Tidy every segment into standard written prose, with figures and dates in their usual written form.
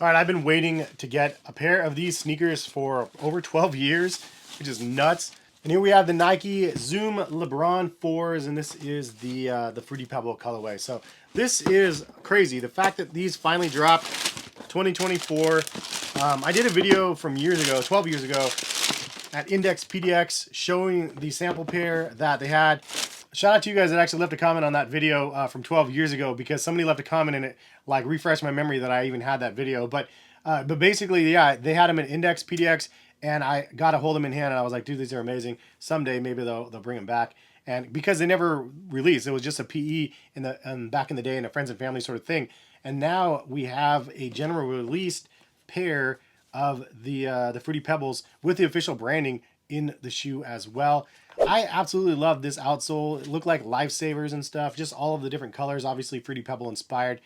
All right, I've been waiting to get a pair of these sneakers for over 12 years, which is nuts. And here we have the Nike Zoom Lebron 4s, and this is the Fruity Pebble colorway. So this is crazy. The fact that these finally dropped 2024. I did a video from years ago, 12 years ago, at Index PDX showing the sample pair that they had. Shout out to you guys that actually left a comment on that video from 12 years ago, because somebody left a comment and it like refreshed my memory that I even had that video. But basically, yeah, they had them in Index PDX, and I got a hold of them in hand, and I was like, dude, these are amazing. Someday maybe they'll bring them back. And because they never released, it was just a PE in the back in the day, and a friends and family sort of thing. And now we have a general released pair of the Fruity Pebbles with the official branding in the shoe as well. I absolutely love this outsole. It looked like lifesavers and stuff. Just all of the different colors, obviously Fruity Pebble inspired.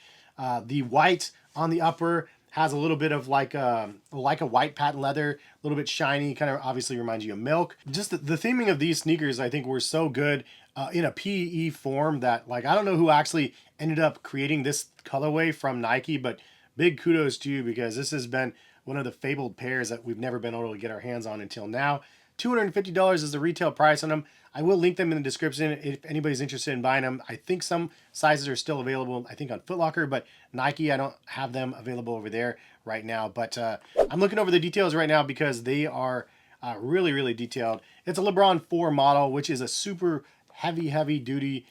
The white on the upper has a little bit of like a white patent leather, a little bit shiny, kind of obviously reminds you of milk. Just the theming of these sneakers, I think, were so good in a PE form that, like, I don't know who actually ended up creating this colorway from Nike, but big kudos to you, because this has been one of the fabled pairs that we've never been able to get our hands on until now. $250 is the retail price on them. I will link them in the description if anybody's interested in buying them. I think some sizes are still available, I think, on Foot Locker, but Nike, I don't have them available over there right now. But I'm looking over the details right now because they are really, really detailed. It's a Lebron 4 model, which is a super heavy duty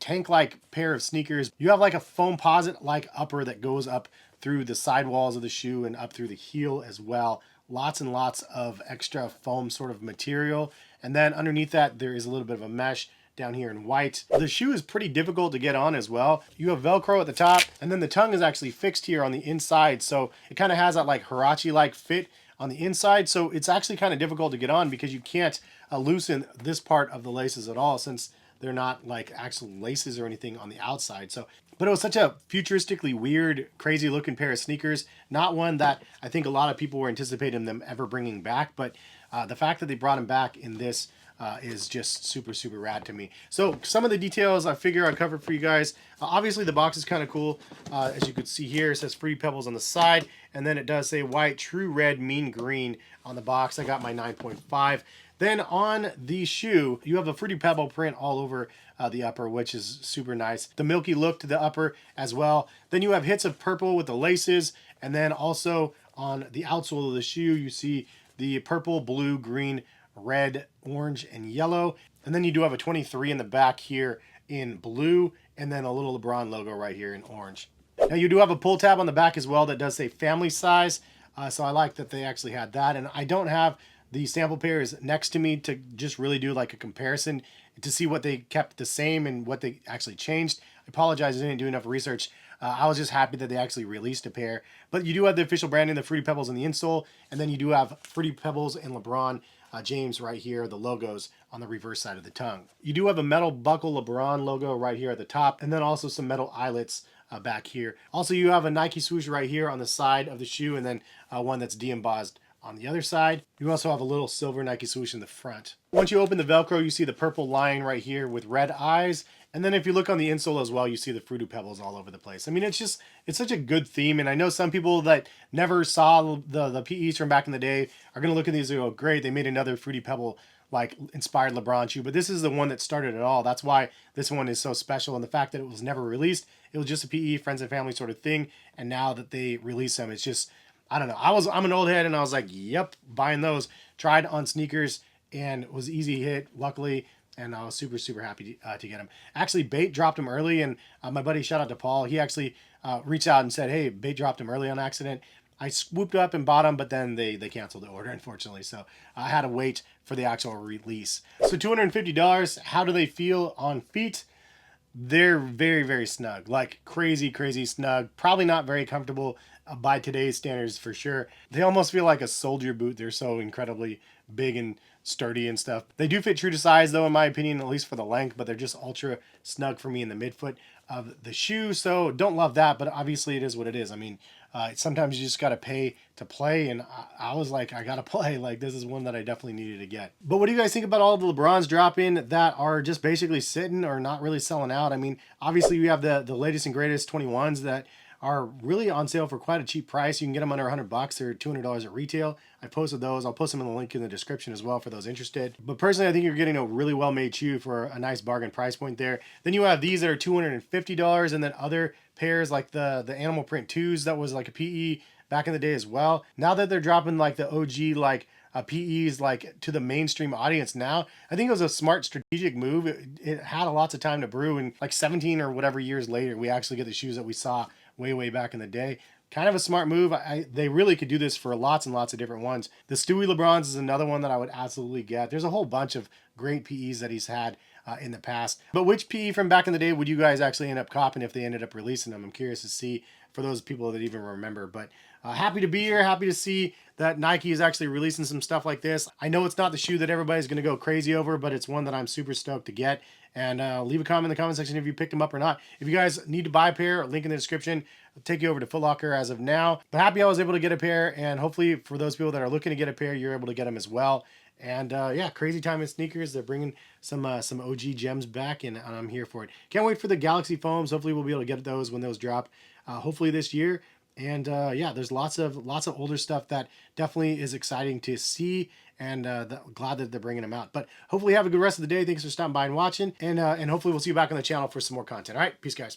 tank-like pair of sneakers. You have like a foamposite-like upper that goes up through the sidewalls of the shoe and up through the heel as well. Lots and lots of extra foam sort of material. And then underneath that, there is a little bit of a mesh down here in white. The shoe is pretty difficult to get on as well. You have Velcro at the top, and then the tongue is actually fixed here on the inside. So it kind of has that like Huarache-like fit on the inside. So it's actually kind of difficult to get on because you can't loosen this part of the laces at all, since they're not like actual laces or anything on the outside. So, but it was such a futuristically weird, crazy looking pair of sneakers. Not one that I think a lot of people were anticipating them ever bringing back. But the fact that they brought them back in this is just super, super rad to me. So some of the details I figure I covered for you guys. Obviously the box is kind of cool. As you can see here, it says Fruity Pebbles on the side. And then it does say white, true red, mean green on the box. I got my 9.5. Then on the shoe, you have a Fruity Pebble print all over the upper, which is super nice. The milky look to the upper as well. Then you have hits of purple with the laces. And then also on the outsole of the shoe, you see the purple, blue, green, red, orange, and yellow. And then you do have a 23 in the back here in blue, and then a little LeBron logo right here in orange. Now you do have a pull tab on the back as well that does say family size. So I like that they actually had that. And I don't have the sample pairs next to me to just really do like a comparison to see what they kept the same and what they actually changed. I apologize, I didn't do enough research. I was just happy that they actually released a pair. But you do have the official branding, the Fruity Pebbles in the insole, and then you do have Fruity Pebbles and LeBron James right here, the logos on the reverse side of the tongue. You do have a metal buckle LeBron logo right here at the top, and then also some metal eyelets back here. Also, you have a Nike swoosh right here on the side of the shoe, and then one that's de-embossed on the other side. You also have a little silver Nike swoosh in the front. Once you open the Velcro, you see the purple line right here with red eyes. And then if you look on the insole as well, you see the Fruity Pebbles all over the place. I mean, it's such a good theme. And I know some people that never saw the PEs from back in the day are going to look at these and go, great, they made another Fruity Pebble like inspired LeBron shoe. But this is the one that started it all. That's why this one is so special. And the fact that it was never released, it was just a PE, friends and family sort of thing. And now that they release them, it's just, I don't know. I'm an old head, and I was like, yep, buying those. Tried on sneakers, and it was easy hit, luckily, and I was super, super happy to get them. Actually, Bait dropped them early, and my buddy, shout out to Paul, he actually reached out and said, hey, Bait dropped them early on accident. I swooped up and bought them, but then they canceled the order, unfortunately. So I had to wait for the actual release. So $250, how do they feel on feet? They're very, very snug, like crazy, crazy snug. Probably not very comfortable by today's standards for sure. They almost feel like a soldier boot. They're so incredibly big and sturdy and stuff. They do fit true to size though, in my opinion, at least for the length, but they're just ultra snug for me in the midfoot of the shoe. So don't love that, but obviously it is what it is. I mean, sometimes you just got to pay to play. And I was like, I got to play. Like, this is one that I definitely needed to get. But what do you guys think about all the LeBrons dropping that are just basically sitting or not really selling out? I mean, obviously we have the latest and greatest 21s that are really on sale for quite a cheap price. You can get them under $100. They're $200 at retail. I posted those. I'll post them in the link in the description as well for those interested. But personally, I think you're getting a really well-made shoe for a nice bargain price point there. Then you have these that are $250, and then other pairs like the animal print 2s that was like a PE back in the day as well. Now that they're dropping like the OG like PEs like to the mainstream audience now, I think it was a smart strategic move. It had lots of time to brew, and like 17 or whatever years later, we actually get the shoes that we saw way back in the day. Kind of a smart move. They really could do this for lots and lots of different ones. The Stewie LeBrons is another one that I would absolutely get. There's a whole bunch of great PEs that he's had in the past. But which PE from back in the day would you guys actually end up copping if they ended up releasing them? I'm curious to see for those people that even remember. But happy to be here. Happy to see that Nike is actually releasing some stuff like this. I know it's not the shoe that everybody's going to go crazy over, but it's one that I'm super stoked to get. And leave a comment in the comment section if you picked them up or not. If you guys need to buy a pair, link in the description. I'll take you over to Foot Locker as of now. But happy I was able to get a pair, and hopefully for those people that are looking to get a pair, you're able to get them as well. And yeah, crazy time in sneakers. They're bringing some OG gems back, and I'm here for it. Can't wait for the Galaxy foams. Hopefully we'll be able to get those when those drop. Hopefully this year. And yeah, there's lots of older stuff that definitely is exciting to see, and glad that they're bringing them out. But hopefully have a good rest of the day. Thanks for stopping by and watching, and hopefully we'll see you back on the channel for some more content. All right, peace, guys.